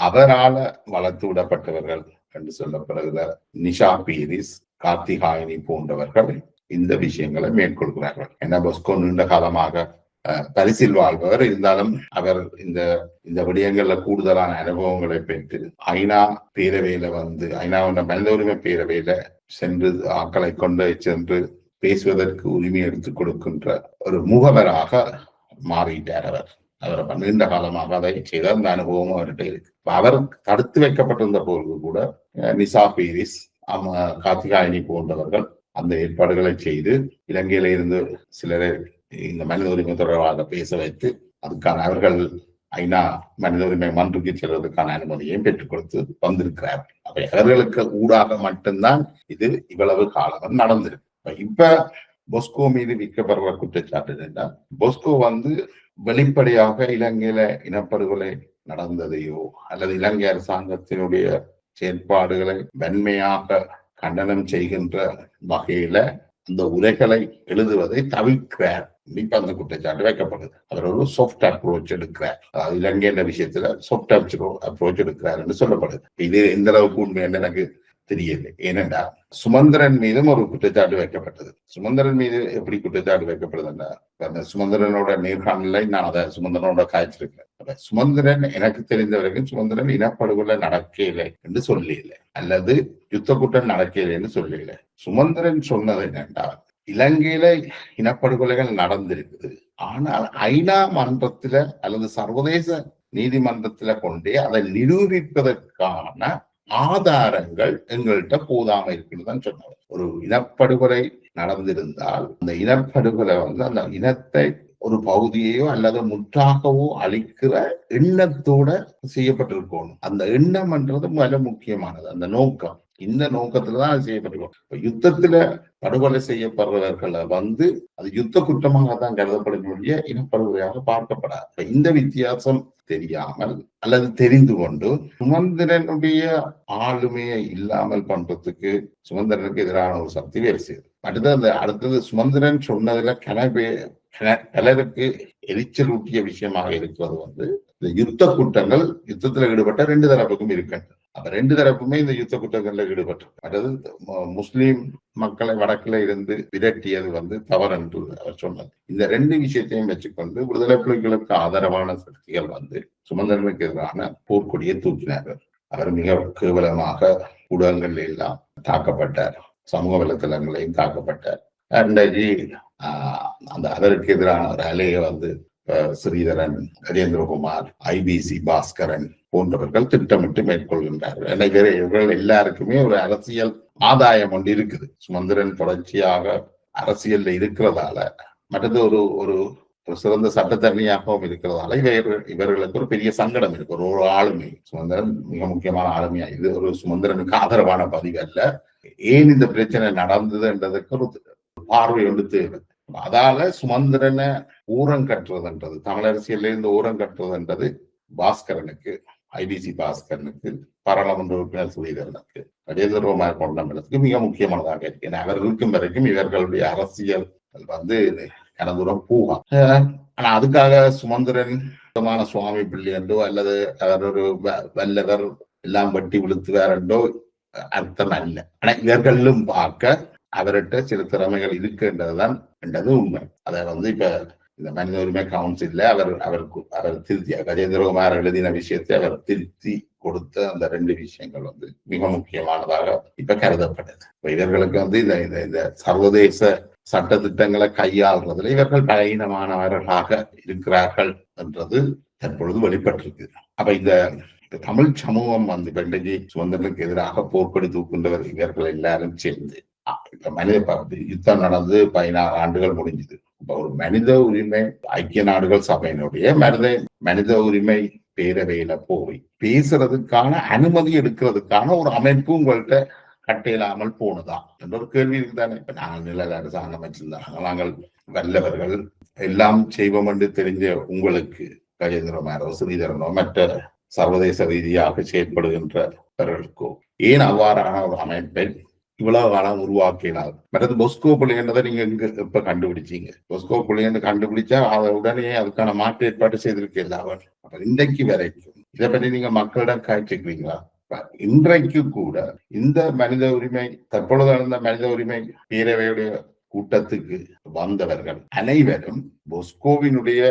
அவரால வளர்த்து விடப்பட்டவர்கள் என்று சொல்லப்படுகிற நிஷா பீரிஸ், கார்த்திகாயினி போன்றவர்கள் இந்த விஷயங்களை மேற்கொள்கிறார்கள். ஏன்னா பொஸ்கோ நீண்ட காலமாக பரிசில் வாழ்பவர், இருந்தாலும் அவர் இந்த விடயங்கள்ல கூடுதலான அனுபவங்களை பெற்று ஐநா பேரவையில வந்து ஐநாவோட மனித உரிமை பேரவையில சென்று ஆக்களை கொண்டு சென்று பேசுவதற்கு உரிமை எடுத்துக் கொடுக்கின்ற ஒரு முகவராக மாறிட்டார். அவர் நீண்ட காலமாக அதை செய்த அந்த அனுபவமும் அவர்கிட்ட இருக்கு. அவர் தடுத்து வைக்கப்பட்டிருந்த பொழுது கூட நிஷா பீரிஸ், கார்த்திகாயினி போன்றவர்கள் அந்த ஏற்பாடுகளை செய்து இலங்கையில இருந்து சிலரை இந்த மனித உரிமை தொடர்பாக பேச வைத்து அதுக்கான அவர்கள் ஐநா மனித உரிமை மன்றுக்கு செல்வதற்கான அனுமதியையும் பெற்றுக் கொடுத்து வந்திருக்கிறார்கள். அவை அவர்களுக்கு ஊடாக மட்டும்தான் இது இவ்வளவு காலம் நடந்திருக்கு. இப்ப பொஸ்கோ மீது விற்கப்படுற குற்றச்சாட்டு என்னன்னா, பொஸ்கோ வந்து வெளிப்படையாக இலங்கையில இனப்படுகொலை நடந்ததையோ அல்லது இலங்கை அரசாங்கத்தினுடைய செயற்பாடுகளை வன்மையாக கண்டனம் செய்கின்ற வகையில அந்த உரைகளை எழுதுவதை தவிர்க்கிறார். இப்ப அந்த குற்றச்சாட்டு வைக்கப்படுது. அவர் ஒரு சாஃப்ட் அப்ரோச் எடுக்கிறார், அதாவது இலங்கை விஷயத்துல சாஃப்ட் அப்ரோச் எடுக்கிறார் என்று சொல்லப்படுது. இது எந்த அளவுக்கு உண்மை என்று எனக்கு தெரியல. ஏனென்றா சுமந்திரன் மீதும் ஒரு குற்றச்சாட்டு வைக்கப்பட்டது. சுமந்திரன் மீது எப்படி குற்றச்சாட்டு வைக்கப்படுதுன்னா, அந்த சுமந்திரனோட நேர்காணலை நான் அதை சுமந்திரனோட காய்ச்சிருக்கேன். சுமந்திரன் எனக்கு தெரிந்த வரைக்கும் சுமந்திரன் இனப்படுகொலை நடக்கல என்று சொல்லல, அல்லது யுத்த குற்றம் நடக்கல என்று சொல்லல. சுமந்திரன் சொன்னது என்னென்றா, இலங்கையில இனப்படுகொலைகள் நடந்திருக்குது, ஆனால் ஐநா மன்றத்துல அல்லது சர்வதேச நீதிமன்றத்துல கொண்டே அதை நிரூபிப்பதற்கான ஆதாரங்கள் எங்கள்கிட்ட போதாம இருக்குன்னு தான் சொன்னாங்க. ஒரு இனப்படுகொலை நடந்திருந்தால் அந்த இனப்படுகொலை வந்து அந்த இனத்தை ஒரு பகுதியையோ அல்லது முற்றாகவோ அழிக்கிற எண்ணத்தோட செய்யப்பட்டிருக்கணும். அந்த எண்ணம்ன்றது மிக முக்கியமானது. அந்த நோக்கம், இந்த நோக்கத்துலதான் அது செய்யப்பட்டிருக்கும். யுத்தத்துல படுகொலை செய்யப்படுறவர்களை வந்து அது யுத்த குற்றமாக தான் கருதப்படக்கூடிய இனப்படுகொலையாக பார்க்கப்படாது. இந்த வித்தியாசம் தெரியாமல் அல்லது தெரிந்து கொண்டு சுமந்திரனுடைய ஆளுமையை இல்லாமல் பண்றதுக்கு சுமந்திரனுக்கு எதிரான ஒரு சக்தி வேலை செய்யுது. அடுத்தது சுமந்திரன் சொன்னதுல பலருக்கு எரிச்சல் ஊட்டிய விஷயமாக இருக்கிறது வந்து இந்த யுத்த குற்றங்கள், யுத்தத்துல ஈடுபட்ட ரெண்டு தரப்புக்கும் இருக்கின்றன. அப்ப ரெண்டு தரப்புமே இந்த யுத்த குற்றங்கள்ல ஈடுபட்டு, அதாவது முஸ்லீம் மக்களை வடக்குல இருந்து விரட்டியது வந்து தவறு என்று அவர் சொன்னது. இந்த ரெண்டு விஷயத்தையும் வச்சுக்கொண்டு விடுதலை புலிகளுக்கு ஆதரவான சக்திகள் வந்து சுமந்திரனுக்கு எதிரான போர்க்கொடியை தூக்கினார்கள். அவர் மிக கேவலமாக ஊடகங்கள்ல எல்லாம் தாக்கப்பட்டார், சமூக வலைத்தளங்களையும் தாக்கப்பட்டார். அந்த அதற்கு எதிரான ஒரு அலையை வந்து ஸ்ரீதரன், கஜேந்திரகுமார், IBC பாஸ்கரன் போன்றவர்கள் திட்டமிட்டு மேற்கொள்கின்றார்கள். இவர்கள் எல்லாருக்குமே ஒரு அரசியல் ஆதாயம் ஒன்று இருக்குது. சுமந்திரன் தொடர்ச்சியாக அரசியல்ல இருக்கிறதால, மற்றது ஒரு ஒரு சிறந்த சட்டத்தரணியாகவும் இருக்கிறதால இவர்களுக்கு ஒரு பெரிய சங்கடம் இருக்கு. ஒரு ஆளுமை, சுமந்திரன் மிக முக்கியமான ஆளுமையா, இது ஒரு சுமந்திரனுக்கு ஆதரவான பதிவு அல்ல. ஏன் இந்த பிரச்சனை நடந்ததுன்றதுக்கு ஒரு பார்வை ஒன்று தேவை. அதால சுமந்திரனை ஊரம் கட்டுறதுன்றது, தமிழ் அரசியல்ல இருந்து ஊரம் கட்டுறதுன்றது பாஸ்கரனுக்கு, IBC பாஸ்கரனுக்கு, பாராளுமன்ற உறுப்பினர் ஸ்ரீதரனுக்கு, கஜேந்திரகுமார் கொண்டமலத்துக்கு மிக முக்கியமானதாக இருக்கு. ஏன்னா அவர்களுக்கும் வரைக்கும் இவர்களுடைய அரசியல் கனதூரம் போகும். ஆனா அதுக்காக சுமந்திரன் சுவாமி பிள்ளை என்றோ அல்லது அவர் ஒரு வல்லவர் எல்லாம் வெட்டி விழுத்துவார் என்றோ அர்த்தம் அல்ல. ஆனா இவர்களும் பார்க்க அவர்கிட்ட சில திறமைகள் இருக்குன்றதுதான் என்றது உண்மை. அதை இப்ப இந்த மனித உரிமை கவுன்சில்ல அவர் திருத்தி, கஜேந்திரகுமார் எழுதின விஷயத்தை அவர் திருத்தி கொடுத்த அந்த 2 விஷயங்கள் மிக முக்கியமானதாக இப்ப கருதப்படுது. இவர்களுக்கு இந்த சர்வதேச சட்ட திட்டங்களை கையாள்றதுல இவர்கள் பலகீனமானவர்களாக இருக்கிறார்கள் என்றது தற்பொழுது வெளிப்பட்டிருக்கு. அப்ப இந்த தமிழ் சமூகம் இன்றைக்கு சுதந்திரனுக்கு எதிராக போர்க்கொடி தூக்குகின்றவர் இவர்கள் எல்லாரும் சேர்ந்து இப்ப மனித யுத்தம் நடந்து 16 ஆண்டுகள் முடிஞ்சது. இப்ப ஒரு மனித உரிமை ஐக்கிய நாடுகள் சபையினுடைய மனித உரிமை பேரவையில போய் பேசுறதுக்கான அனுமதி எடுக்கிறதுக்கான ஒரு அமைப்பு உங்கள்கிட்ட கட்டையிலாமல் போனதா என்ற ஒரு கேள்வி இருக்குதானே. இப்ப நாங்கள் நிழல் அரசாங்கம் வச்சிருந்தாங்க, நாங்கள் வல்லவர்கள் எல்லாம் செய்வோம் என்று தெரிஞ்ச உங்களுக்கு, கஜேந்திரகுமாரோ ஸ்ரீதரனோ மற்ற சர்வதேச ரீதியாக செயல்படுகின்றவர்களுக்கோ ஏன் அவ்வாறான ஒரு அமைப்பை இவ்வளவு காலம் உருவாக்கினார்? மற்றது பொஸ்கோ புள்ளின்றதை நீங்க இப்ப கண்டுபிடிச்சீங்க. பொஸ்கோ புள்ளின்னு கண்டுபிடிச்சா அதை உடனே அதுக்கான மாற்று ஏற்பாடு செய்திருக்கீங்களா? அப்ப இன்றைக்கு வரைக்கும் இதை பற்றி நீங்க மக்களிடம் காய்ச்சிக்கிறீங்களா? இன்றைக்கு கூட இந்த மனித உரிமை தற்பொழுது நடந்த மனித உரிமை பேரவையுடைய கூட்டத்துக்கு வந்தவர்கள் அனைவரும் பொஸ்கோவினுடைய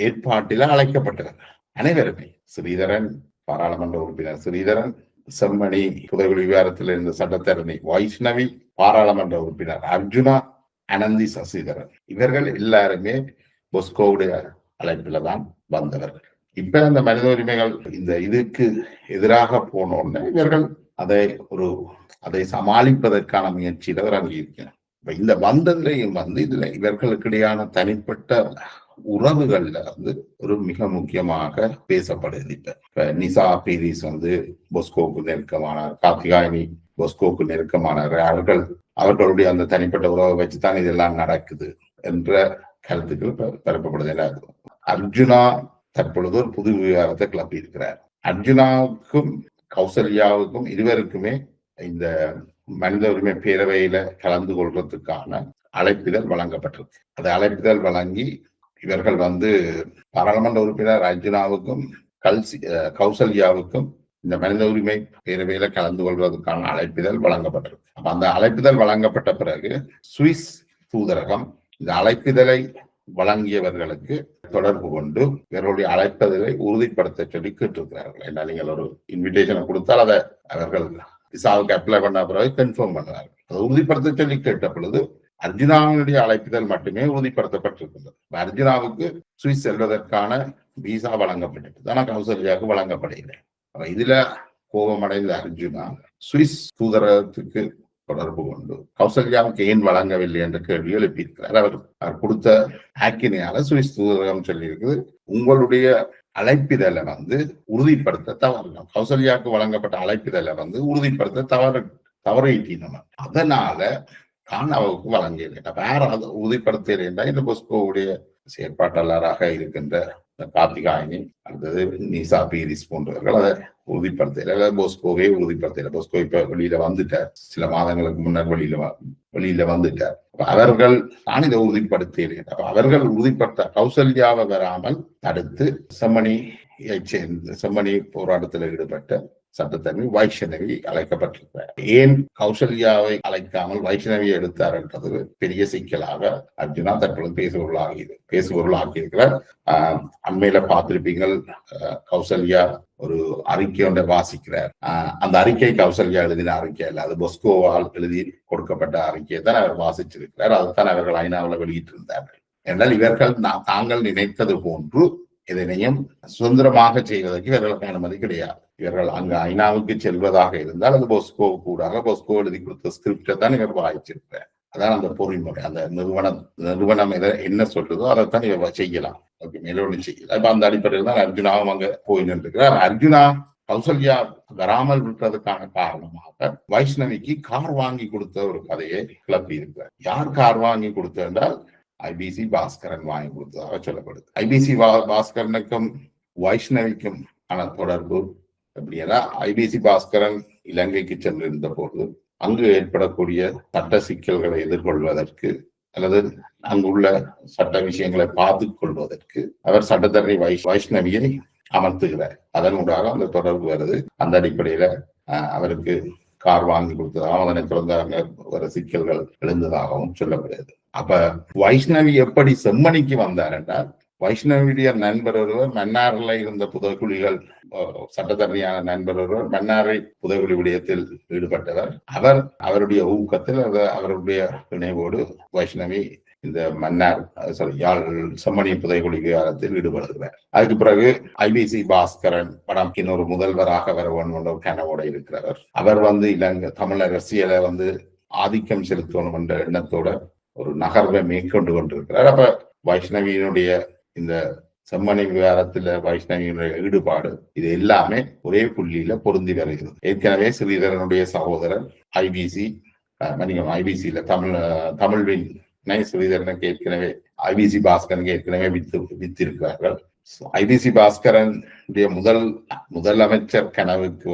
ஏற்பாட்டில அழைக்கப்பட்டவர்கள். அனைவருமே ஸ்ரீதரன், பாராளுமன்ற உறுப்பினர் ஸ்ரீதரன், செம்மணி புதைகுழி விவகாரத்தில் இருந்த சட்டத்தரணி வைஷ்ணவி, பாராளுமன்ற உறுப்பினர் அர்ஜுனா, அனந்தி சசிதரன், இவர்கள் எல்லாருமே பொஸ்கோவுடைய அழைப்பில தான் வந்தவர்கள். இப்ப அந்த மனித உரிமைகள் இந்த இதுக்கு எதிராக போனோன்னு இவர்கள் அதை சமாளிப்பதற்கான முயற்சியில இறங்கியிருக்கிறார். இப்ப இந்த வந்ததுலையும் இதுல இவர்களுக்கிடையான தனிப்பட்ட உறவுகள்ல ஒரு மிக முக்கியமாக பேசப்படுது. இப்ப நிசா பீரிஸ் பொஸ்கோவுக்கு நெருக்கமான, கார்த்திகாயினி பொஸ்கோவுக்கு நெருக்கமானவர்கள், அவர்களுடைய அந்த தனிப்பட்ட உறவை வச்சுதான் இதெல்லாம் நடக்குது என்ற கருத்துக்கள் பரப்பப்படுது. அர்ஜுனா தற்பொழுது ஒரு புது விவகாரத்தை கிளப்பி இருக்கிறார். அர்ஜுனாவுக்கும் கௌசல்யாவுக்கும் இருவருக்குமே இந்த மனித உரிமை பேரவையில கலந்து கொள்றதுக்கான அழைப்பிதழ் வழங்கப்பட்டிருக்கு. அந்த அழைப்பிதழ் வழங்கி இவர்கள் பாராளுமன்ற உறுப்பினர் அர்ஜுனாவுக்கும் கௌசல்யாவுக்கும் இந்த மனித உரிமை பேரவையில கலந்து கொள்வதற்கான அழைப்பிதழ் வழங்கப்பட்டிருக்கு. அப்ப அந்த அழைப்பிதழ் வழங்கப்பட்ட பிறகு சுவிஸ் தூதரகம் இந்த அழைப்பிதழை வழங்கியவர்களுக்கு தொடர்பு கொண்டு இவர்களுடைய அழைப்பதை உறுதிப்படுத்த சொல்லி கேட்டிருக்கிறார்கள். ஏன்னா நீங்கள் ஒரு இன்விடேஷனை கொடுத்தால் அதை அவர்கள் விசாவுக்கு அப்ளை பண்ண பிறகு கன்ஃபார்ம் பண்ணுறார்கள். அதை உறுதிப்படுத்த சொல்லி கேட்ட பொழுது அர்ஜுனாவினுடைய அழைப்பிதழ் மட்டுமே உறுதிப்படுத்தப்பட்டிருக்கின்றது. அர்ஜுனாவுக்கு சுவிஸ் செல்வதற்கான விசா வழங்கப்பட்டது, ஆனா கௌசல்யாவுக்கு வழங்கப்படவில்லை. இதுல கோபமடைந்த அர்ஜுனா சுவிஸ் தூதரகத்துக்கு தொடர்பு கொண்டு கௌசல்யாவுக்கு ஏன் வழங்கவில்லை என்ற கேள்வி எழுப்பியிருக்கிறார். அவர் கொடுத்த ஆக்கினையால சுவிஸ் தூதரகம் சொல்லியிருக்குது, உங்களுடைய அழைப்பிதழை உறுதிப்படுத்த தவறு, கௌசல்யாவுக்கு வழங்கப்பட்ட அழைப்பிதழை உறுதிப்படுத்த தவறிட்டீங்க, அதனால தான் அவருக்கு வழங்கவில்லை. வேற அதை உறுதிப்படுத்தலைன்னா இந்த பொஸ்கோவுடைய செயற்பாட்டாளராக இருக்கின்ற கார்த்திகாயினி, அடுத்தது நிசா பீரிஸ் போன்றவர்கள் அதை உறுதிப்படுத்தல, பொஸ்கோவே உறுதிப்படுத்தல. பொஸ்கோ இப்ப வெளியில வந்துட்டார், சில மாதங்களுக்கு முன்னர் வெளியில வந்துட்டார். அவர்கள் தான் இதை உறுதிப்படுத்தல. அவர்கள் உறுதிப்படுத்த கௌசல்யாவை வராமல் தடுத்து செம்மணி போராட்டத்தில் ஈடுபட்ட சட்டத்தரணி வைஷ்ணவி அழைக்கப்பட்டிருக்கிறார். ஏன் கௌசல்யாவை அழைக்காமல் வைஷ்ணவியை எடுத்தார் என்றது பெரிய சிக்கலாக அர்ஜுனா தற்பொழுது பேசுபொருளாக்கி இருக்கிறார். அண்மையில பார்த்திருப்பீங்கள், கௌசல்யா ஒரு அறிக்கை ஒன்றை வாசிக்கிறார். அந்த அறிக்கை கௌசல்யா எழுதின அறிக்கை அல்ல, அது பொஸ்கோவால் எழுதி கொடுக்கப்பட்ட அறிக்கையை தான் அவர் வாசிச்சிருக்கிறார். அதைத்தான் அவர்கள் ஐநாவில் வெளியிட்டிருந்தார்கள். என்றால் இவர்கள் தாங்கள் நினைத்தது போன்று எதனையும் சுதந்திரமாக செய்வதற்கு இவர்களுக்கு அனுமதி கிடையாது. இவர்கள் அங்கு ஐநாவுக்கு செல்வதாக இருந்தால் அது பொஸ்கோ கூடாக பொஸ்கோ எழுதி கொடுத்த ஸ்கிரிப்டை தான் இவர் வாய்ச்சிருப்பார். அதான் அந்த பொறிமுறை. அந்த நிறுவனம் என்ன சொல்றதோ அதைத்தான் இவர் செய்யலாம். மேலோடு செய்யலாம். இப்ப அந்த அடிப்படையில் தான் அர்ஜுனாவும் அங்க போய் நின்றுக்கிறார். அர்ஜுனா கௌசல்யா வராமல் விட்டதுக்கான காரணமாக வைஷ்ணவிக்கு கார் வாங்கி கொடுத்த ஒரு கதையை கிளப்பி இருக்கிறார். யார் கார் வாங்கி கொடுத்த என்றால் ஐபிசி பாஸ்கரன் வாங்கி கொடுத்ததாக சொல்லப்படுது. ஐபிசி பாஸ்கரனுக்கும் வைஷ்ணவிக்கும் ஆன தொடர்பு அப்படின்னா, ஐபிசி பாஸ்கரன் இலங்கைக்கு சென்றிருந்த போது அங்கு ஏற்படக்கூடிய சட்ட சிக்கல்களை எதிர்கொள்வதற்கு அல்லது அங்குள்ள சட்ட விஷயங்களை பார்த்து கொள்வதற்கு அவர் சட்டத்தரணி வைஷ்ணவியை அமர்த்துகிறார். அதனூடாக அந்த தொடர்பு வருது. அந்த அடிப்படையில அவருக்கு கார் வாங்கி கொடுத்ததாகவும் அதனை தொடர்ந்து அங்க ஒரு சிக்கல்கள் எழுந்ததாகவும் சொல்லப்படுகிறது. அப்ப வைஷ்ணவி எப்படி செம்மணிக்கு வந்தார் என்றால், வைஷ்ணவியுடைய நண்பர் ஒருவர் மன்னாரில் இருந்த புதைக்குழிகள் சட்டத்தரணியான நண்பர் ஒருவர் மன்னாரை புதைக்குழி விடயத்தில் ஈடுபட்டவர். அவருடைய ஊக்கத்தில் அவருடைய இணைவோடு வைஷ்ணவி இந்த மன்னார் யாழ் செம்மணி புதைக்குழி விவகாரத்தில் ஈடுபடுகிறார். அதுக்கு பிறகு ஐபிசி பாஸ்கரன் படத்தின் ஒரு முதல்வராக வர வேண்டும் என்ற ஒரு கனவோட இருக்கிறவர். அவர் இலங்கை தமிழ் அரசியலை ஆதிக்கம் செலுத்தணும் என்ற எண்ணத்தோட ஒரு நகர்வை மேற்கொண்டு கொண்டிருக்கிறார். அப்ப வைஷ்ணவியினுடைய இந்த செம்மணி விவகாரத்துல வைஷ்ணவியினுடைய ஈடுபாடு இது எல்லாமே ஒரே புள்ளியில பொருந்தி வருகிறது. ஏற்கனவே ஸ்ரீதரனுடைய சகோதரர் ஐபிசியில தமிழ்வின் ஸ்ரீதரனுக்கு ஏற்கனவே ஐபிசி பாஸ்கரனுக்கு ஏற்கனவே வித்திருக்கிறார்கள். ஐபிசி பாஸ்கரன் முதலமைச்சர் கனவுக்கு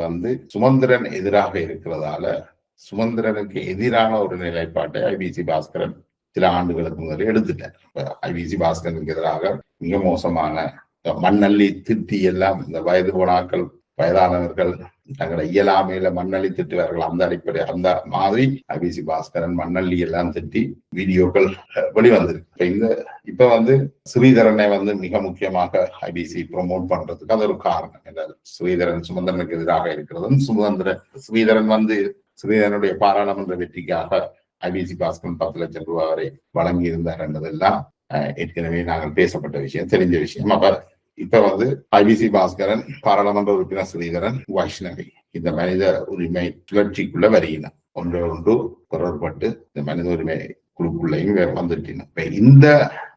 சுமந்திரன் எதிராக இருக்கிறதால சுமந்திரனுக்கு எதிரான ஒரு நிலைப்பாட்டை ஐபிசி பாஸ்கரன் சில ஆண்டுகளுக்கு முதலே எடுத்துட்டார். ஐபிசி பாஸ்கரனுக்கு எதிராக மிக மோசமான மண்ணள்ளி திட்டி எல்லாம் இந்த வயதானவர்கள் தங்களை இயலாமையில மண்ணள்ளி திட்டுவார்கள். அந்த அடிப்படை அந்த மாதிரி ஐபிசி பாஸ்கரன் மண்ணள்ளி எல்லாம் திட்டி வீடியோக்கள் வெளிவந்திருக்கு. இப்ப ஸ்ரீதரனை மிக முக்கியமாக ஐபிசி ப்ரொமோட் பண்றதுக்கு அது ஒரு காரணம். என்றால் ஸ்ரீதரன் சுமந்திரனுக்கு எதிராக இருக்கிறதும் ஸ்ரீதரன் ஸ்ரீதரனுடைய பாராளுமன்ற வெற்றிக்காக ஐபிசி பாஸ்கரன் 10 லட்சம் ரூபாய் வரை வழங்கி இருந்தார் என்பதெல்லாம் ஏற்கனவே நாங்கள் பேசப்பட்ட விஷயம், தெரிஞ்ச விஷயம். அப்ப இப்ப ஐபிசி பாஸ்கரன், பாராளுமன்ற உறுப்பினர் ஸ்ரீதரன், வைஷ்ணவி இந்த மனித உரிமை கிளர்ச்சிக்குள்ள வருகின்றனர். ஒன்று தொடர்பட்டு இந்த மனித உரிமை குழுக்குள்ளையும் வந்துட்டின. இப்ப இந்த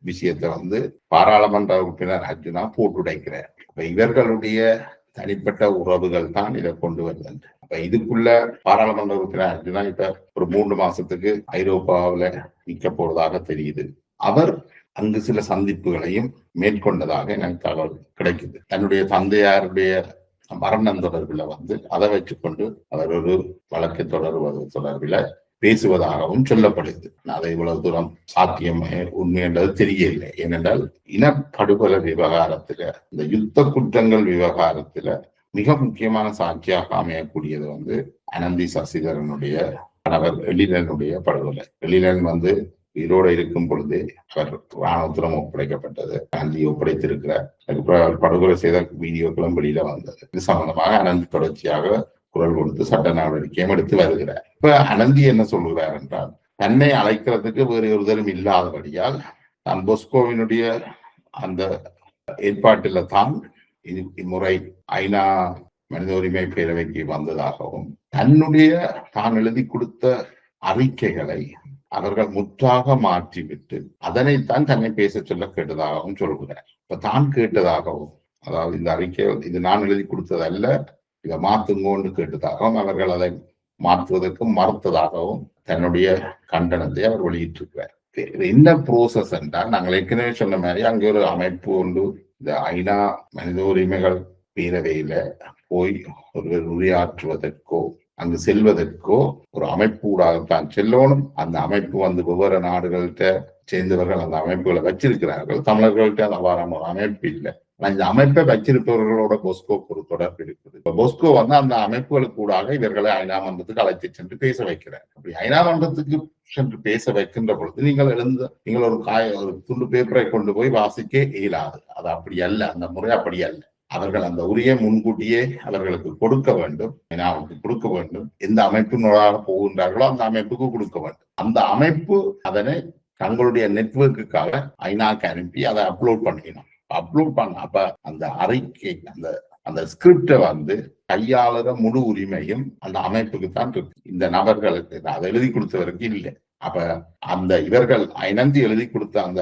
விஷயத்த பாராளுமன்ற உறுப்பினர் அர்ஜுனா போட்டுடைக்கிறார். இப்ப இவர்களுடைய தனிப்பட்ட உறவுகள் தான் இதை கொண்டு வருது. அப்ப இதுக்குள்ள பாராளுமன்ற உறுப்பினர் அர்ஜுனா இப்ப ஒரு 3 மாசத்துக்கு ஐரோப்பாவில நிக்க போறதாக தெரியுது. அவர் அங்கு சில சந்திப்புகளையும் மேற்கொண்டதாக எனக்கு தகவல் கிடைக்குது. தன்னுடைய தந்தையாருடைய மரணம் தொடர்பில் அதை வச்சுக்கொண்டு அவர் ஒரு வழக்கை தொடர்பில் பேசுவதாகவும் சொல்லப்படுது. அதை இவ்வளவு தூரம் சாத்தியம் உண்மை என்றது தெரியவில்லை. ஏனென்றால் இனப்படுகொலை விவகாரத்துல, இந்த யுத்த குற்றங்கள் விவகாரத்துல மிக முக்கியமான சாட்சியாக அமையக்கூடியது அனந்தி சசிதரனுடைய கணவர் எழிலனுடைய படுகொலை. எழிலன் உயிரோடு இருக்கும் பொழுது அவர் இராணுவத்திடம் ஒப்படைக்கப்பட்டது. காந்தி ஒப்படைத்திருக்கிறார். அதுக்கப்புறம் படுகொலை செய்த வீடியோக்களும் வெளியில வந்தது. இது சம்பந்தமாக அனந்தி தொடர்ச்சியாக குரல் கொடுத்து சட்ட நடவடிக்கையும் எடுத்து வருகிறார். இப்ப அனந்தி என்ன சொல்லுகிறார் என்றால், தன்னை அழைக்கிறதுக்கு வேறு ஒருதலும் இல்லாதபடியால் தான் பொஸ்கோவினுடைய அந்த ஏற்பாட்டில தான் இம்முறை ஐநா மனித உரிமை பேரவைக்கு வந்ததாகவும், தான் எழுதி கொடுத்த அறிக்கைகளை அவர்கள் முற்றாக மாற்றிவிட்டு அதனைத்தான் தன்னை பேச சொல்ல கேட்டதாகவும் சொல்கிறார். இப்ப தான் கேட்டதாகவும், அதாவது இந்த அறிக்கை இது நான் எழுதி கொடுத்ததல்ல, இதை மாத்துங்கோன்னு கேட்டதாகவும், அவர்கள் அதை மாற்றுவதற்கு மறுத்ததாகவும் தன்னுடைய கண்டனத்தை அவர் வெளியிட்டிருக்கிறார். என்ன ப்ரோசஸ் என்றால், நாங்கள் ஏற்கனவே சொன்ன மாதிரி அங்கே ஒரு அமைப்பு உண்டு. இந்த ஐநா மனித உரிமைகள் பேரவையில போய் ஒருவர் உரையாற்றுவதற்கோ அங்கு செல்வதற்கோ ஒரு அமைப்பு ஊடாகத்தான் செல்லணும். அந்த அமைப்பு வெவ்வேறு நாடுகள்கிட்ட சேர்ந்தவர்கள் அந்த அமைப்புகளை வச்சிருக்கிறார்கள். தமிழர்கள்ட்ட அந்த அவ்வாறான ஒரு அமைப்பு இல்லை. இந்த அமைப்பை வச்சிருப்பவர்களோட பொஸ்கோக்கு ஒரு தொடர்பு இருக்குது. இப்ப பொஸ்கோ அந்த அமைப்புகளுக்கு கூடாக இவர்களை ஐநா மன்றத்துக்கு அழைத்து சென்று பேச வைக்கிறார். அப்படி ஐநா மன்றத்துக்கு சென்று பேச வைக்கின்ற பொழுது நீங்கள் ஒரு துண்டு பேப்பரை கொண்டு போய் வாசிக்க இயலாது. அது அப்படி அல்ல, அந்த முறை அப்படி அல்ல. அவர்கள் அந்த உரியை முன்கூட்டியே அவர்களுக்கு கொடுக்க வேண்டும், ஐநாவுக்கு கொடுக்க வேண்டும். எந்த அமைப்பினோடாக போகின்றார்களோ அந்த அமைப்புக்கு கொடுக்க வேண்டும். அந்த அமைப்பு அதனை தங்களுடைய நெட்வொர்க்குக்காக ஐநாக்கு அனுப்பி அதை அப்லோட் பண்ணிக்கணும். அப்லோட் பண்ண அப்ப அந்த அறிக்கை அந்த அந்த ஸ்கிரிப்டை வந்து கையாளுற முழு உரிமையும் அந்த அமைப்புக்கு தான் இருக்கு. இந்த நபர்களுக்கு அதை எழுதி கொடுத்தவருக்கு இல்லை. அப்ப அந்த இவர்கள் இணைந்து எழுதி கொடுத்த அந்த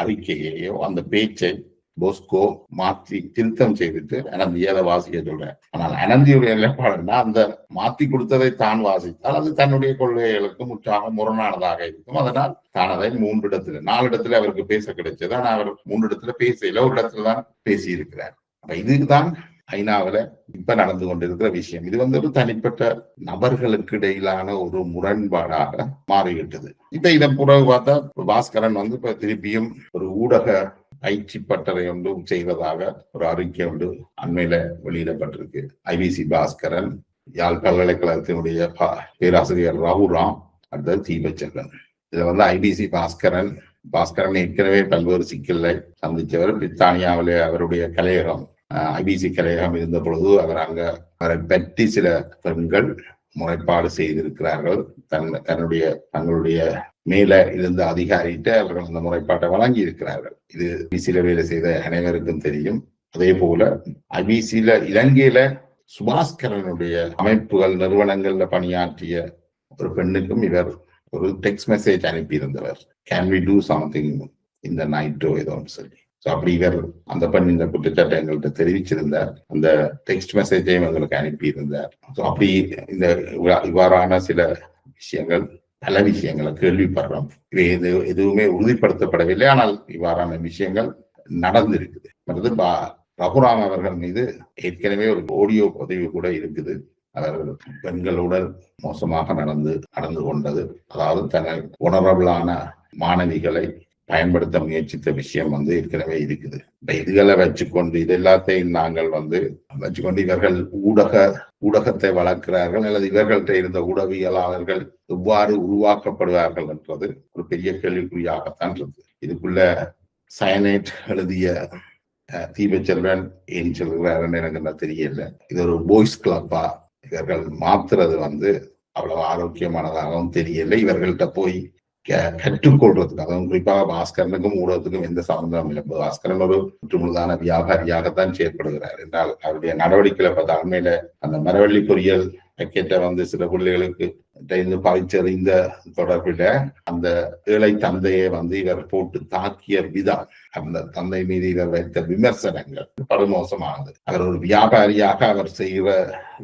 அறிக்கையையோ அந்த பேச்சை போஸ்கோ மாற்றி திருத்தம் செய்துட்டு அனந்தியை வாசிக்க சொல்றேன். ஆனால் அனந்தியுடைய நிலைப்பாடுன்னா அந்த மாற்றி கொடுத்ததை தான் வாசித்தால் அது தன்னுடைய கொள்கைகளுக்கு முற்றாக முரணானதாக இருக்கும். அதனால் தான் அதை 3 இடத்துல 4 இடத்துல அவருக்கு பேச கிடைச்சது. ஆனால் அவர் 3 இடத்துல பேசல, ஒரு இடத்துல தான் பேசி இருக்கிறார். அப்ப இதுதான் ஐநாவில இப்ப நடந்து கொண்டிருக்கிற விஷயம். இது வந்து ஒரு தனிப்பட்ட நபர்களுக்கு இடையிலான ஒரு முரண்பாடாக மாறிவிட்டது. இப்ப இதை பிறகு பார்த்தா பாஸ்கரன் வந்து இப்ப திருப்பியும் ஒரு ஊடக பயிற்சி பட்டறை ஒன்று செய்வதாக ஒரு அறிக்கை ஒன்று அண்மையில வெளியிடப்பட்டிருக்கு. ஐபிசி பாஸ்கரன், யாழ் பல்கலைக்கழகத்தினுடைய பேராசிரியர் ரகுராம், அடுத்தது தீபச்சந்திரன். இதுல வந்து ஐபிசி பாஸ்கரன் ஏற்கனவே பல்வேறு சிக்கலை சந்தித்தவர். பிரித்தானியாவிலே அவருடைய கலையகம் ஐபிசி கலையகம் இருந்த பொழுது அவரை பற்றி சில பெண்கள் முறைப்பாடு செய்திருக்கிறார்கள். தங்களுடைய மேல இருந்த அதிகாரிகிட்ட அவர்கள் அந்த முறைப்பாட்டை வழங்கி இருக்கிறார்கள். இது ஐபிசியில வேலை செய்த அனைவருக்கும் தெரியும். அதே போல ஐபிசியில இலங்கையில சுபாஸ்கரனுடைய அமைப்புகள் நிறுவனங்கள்ல பணியாற்றிய ஒரு பெண்ணுக்கும் இவர் ஒரு டெக்ஸ்ட் மெசேஜ் அனுப்பியிருந்தவர். கேன் வி டூ சம்திங் இந்த நைட்டோ ஏதோன்னு சொல்லி. அப்படி இவர் அந்த பெண் இந்த குற்றச்சாட்டை எங்கள்கிட்ட தெரிவிச்சிருந்தார். அந்த டெக்ஸ்ட் மெசேஜையும் எங்களுக்கு அனுப்பியிருந்தார். அப்படி இந்த இவ்வாறான சில விஷயங்கள், பல விஷயங்களை கேள்விப்படுறோம். எதுவுமே உறுதிப்படுத்தப்படவில்லை. ஆனால் இவ்வாறான விஷயங்கள் நடந்திருக்குது. ரகுராம் அவர்கள் மீது ஏற்கனவே ஒரு ஆடியோ பதிவு கூட இருக்குது. அவர் பெண்களுடன் மோசமாக நடந்து கொண்டது, அதாவது தன்னை உணரபிளான மாணவிகளை பயன்படுத்த முயற்சித்த விஷயம் வந்து ஏற்கனவே இருக்குது. இதுகளை வச்சுக்கொண்டு இது எல்லாத்தையும் நாங்கள் வந்து வச்சுக்கொண்டு இவர்கள் ஊடகத்தை வளர்க்கிறார்கள் அல்லது இவர்கள்ட்ட இருந்த ஊடகவியலாளர்கள் எவ்வாறு உருவாக்கப்படுவார்கள் என்றது ஒரு பெரிய கேள்விக்குறியாகத்தான் இருக்கு. இதுக்குள்ள சயனைட் எழுதிய தீபச்செல்வன் ஏன் சொல்கிறாருன்னு எனக்கு தெரியல. இது ஒரு பாய்ஸ் கிளப்பா இவர்கள் மாத்துறது வந்து அவ்வளவு ஆரோக்கியமானதாகவும் தெரியல. இவர்கள்ட்ட போய் கற்றுக்கொள்றதுக்கு, அதுவும் குறிப்பாக பாஸ்கரனுக்கும் ஊடகத்துக்கும் எந்த சம்பந்தமும் இல்லை. பாஸ்கரன் ஒரு முற்றுமுழுதான வியாபாரியாகத்தான் செயற்படுகிறார் என்றால் அவருடைய நடவடிக்கைகளை பார்த்த அண்மையில அந்த மரவள்ளி பொறியியல் பேக்கெட்டை வந்து சில பிள்ளைகளுக்கு பயிற்சறிந்த தொடர்பில அந்த ஏழை தந்தையை வந்து இவர் போட்டு தாக்கிய விதம், அந்த தந்தை மீது இவர் வைத்த விமர்சனங்கள் படுமோசமானது. அவர் ஒரு வியாபாரியாக அவர் செய்கிற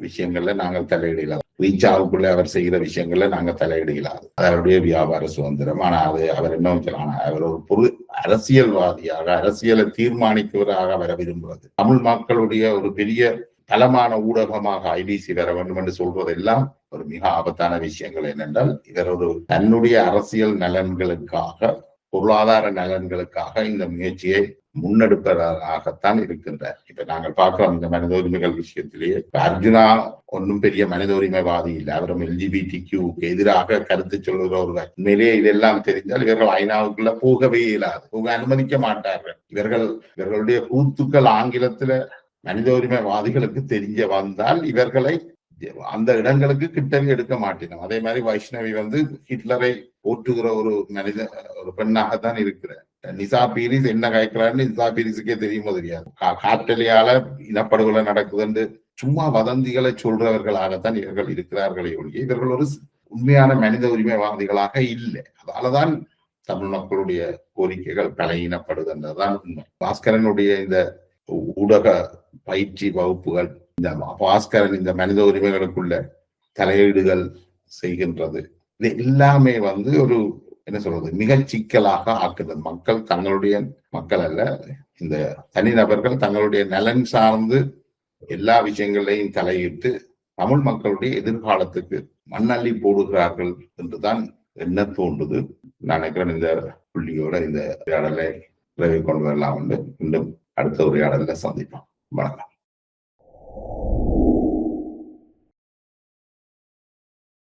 விஷயங்கள்ல நாங்கள் தலையிடலாம். ரீச்சாவுக்குள்ள அவர் செய்கிற விஷயங்கள்ல நாங்க தலையிடலாது. அவருடைய வியாபார சுதந்திரம். ஆனா அவர் என்ன சொல்லலாம், அவர் ஒரு பொது அரசியல்வாதியாக அரசியலை தீர்மானிக்கிறவராக வர விரும்புவது. தமிழ் மக்களுடைய ஒரு பெரிய பலமான ஊடகமாக ஐபிசி வர வேண்டும் என்று சொல்வதெல்லாம் ஒரு மிக ஆபத்தான விஷயங்கள். என்னென்றால் இவர் ஒரு தன்னுடைய அரசியல் நலன்களுக்காக, பொருளாதார நலன்களுக்காக இந்த முயற்சியை முன்னெடுப்பதாகத்தான் இருக்கின்றார். இப்ப நாங்கள் பார்க்கிறோம் இந்த மனித உரிமைகள் விஷயத்திலேயே அர்ஜுனா ஒன்றும் பெரிய மனித உரிமைவாதி இல்லை. அவரும் LGBTQ எதிராக கருத்து சொல்லுகிற ஒருவர். உண்மையிலேயே இதெல்லாம் தெரிந்தால் இவர்கள் ஐநாவுக்குள்ள போகவே இயலாது, போக அனுமதிக்க மாட்டார்கள். இவர்களுடைய கூத்துக்கள் ஆங்கிலத்துல மனித உரிமைவாதிகளுக்கு தெரிய வந்தால் இவர்களை அந்த இடங்களுக்கு கிட்டவே எடுக்க மாட்டேனும். அதே மாதிரி வைஷ்ணவி வந்து ஹிட்லரை போற்றுகிற ஒரு பெண்ணாகத்தான் இருக்கிறார். நிசா பீரிஸ் என்ன கேட்கிறாருன்னு நிசா பீரிஸுக்கே தெரியுமோ தெரியாது. காட்டலியால இனப்படுகொலை நடக்குதுன்னு சும்மா வதந்திகளை சொல்றவர்களாகத்தான் இவர்கள் இருக்கிறார்களே ஒழிய இவர்கள் ஒரு உண்மையான மனித உரிமைவாதிகளாக இல்லை. அதனாலதான் தமிழ் மக்களுடைய கோரிக்கைகள் பலகீனப்படுகின்றதுதான் உண்மை. பாஸ்கரனுடைய இந்த ஊடக பயிற்சி வகுப்புகள், இந்த பாஸ்கரன் இந்த மனித உரிமைகளுக்குள்ள தலையீடுகள் செய்கின்றது, இது எல்லாமே வந்து ஒரு என்ன சொல்றது மிக சிக்கலாக ஆக்குது. மக்கள் அல்ல, இந்த தனிநபர்கள் தங்களுடைய நலன் சார்ந்து எல்லா விஷயங்களையும் தலையிட்டு தமிழ் மக்களுடைய எதிர்காலத்துக்கு மண்ணள்ளி போடுகிறார்கள் என்றுதான் என்ன தோன்றுது. நான் நினைக்கிறேன் இந்த புள்ளியோட இந்த உரையாடலை விரைவில் கொண்டு வரலாம் என்று மீண்டும் அடுத்த உரையாடல சந்திப்போம். வணக்கம்.